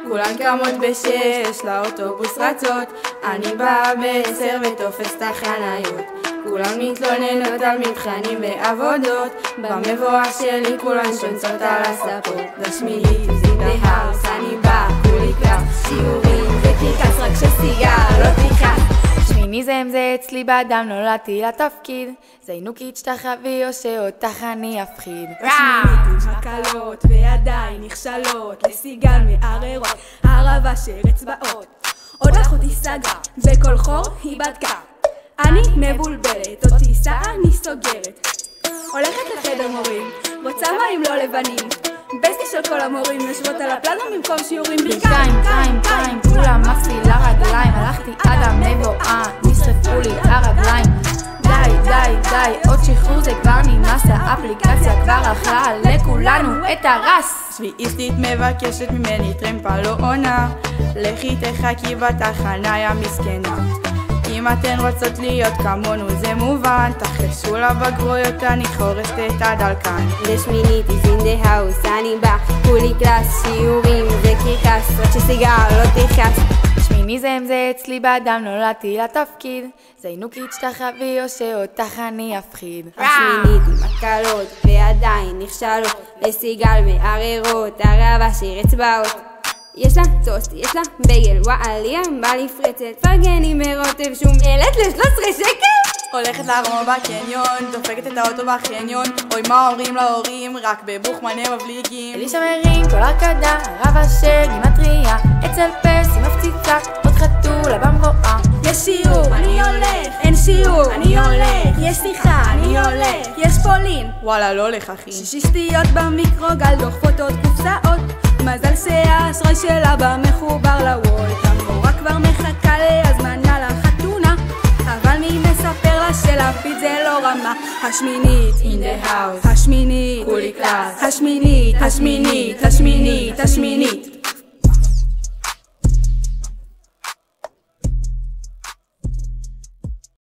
כולן קמות ב6, לאוטובוס רצות, אני באה ב10 ותופס את החניות. כולן מתלוננות על מבחנים ועבודות, במבואר שלי כולן שונצות על הספות. בשמינית in the house, אני באה כולי קלאס, שיעורים וקרקס רק שסיגר לא תיכנס. שמיניזם זה אצלי באדם, נולדתי לתפקיד, זיינוקית שתחבי או שאותך אני אפחיד. בשמינית עם הקלות ועדיין נכשלות, לסיגל מערערות, הרבה של אצבעות. עוד אחותי סגרה, בכל חור היא בדקה, אני מבולבלת, עוד טיסה אני סוגרת. הולכת לחדר מורים, רוצה מים לא לבנים, בסטי של כל המורים יושבות על הפלזמה במקום שיעורים ברכיים. קיים, כולם מחסי לרגליים, הלכתי עד המבואה, נשרפו לי הרגליים. די, עוד שחרור זה כבר נמאס, האפליקציה כבר אכלה לכולנו את הרס. שביעיסטית מבקשת ממני טרמפה לא עונה, לכי תחכי בתחנה יא מסכנה. אם אתן רוצות להיות כמונו זה מובן, תחשו לבגרויות אני חורשת את הדלקן. בשמינית is in the house, אני באה כולי קלאס, שיעורים וקרקס רק שסיגר לא תיכנס. שמיניזם זה אצלי באדם, נולדתי לתפקיד, זיינוקית שתחבי או שאותך אני אפחיד. השמינית עם הקלות ועדיין נכשלות, לסיגל מערערות, הרבה של אצבעות. יש לה טוסט, יש לה בייגל, וואלי בא לפרצת, פרגני מרוטב שום ילד ל13 שקל. הולכת לארמון בקניון, דופקת את האוטו בחניון, אוי מה אומרים להורים, רק בבוכמן הם מבליגים. אלישע מרים, כל הרקדה, הרבה של גימטריה, אצל פס עם מפציצה, עוד חתולה במבואה. יש שיעור, אני הולך, אין שיעור, אני הולך, יש שיחה, אני הולך, יש פולין, וואלה לא הולך אחי. שישיסטיות במיקרוגל, דוחפות עוד קופסאות, מזל שהאשראי שלה במחובר לוולט, המורה כבר מחכה להזמנה לחתונה, אבל מי מספר לה שלפיד זה לא רמה. השמינית in the house, השמינית כולי קלאס, השמינית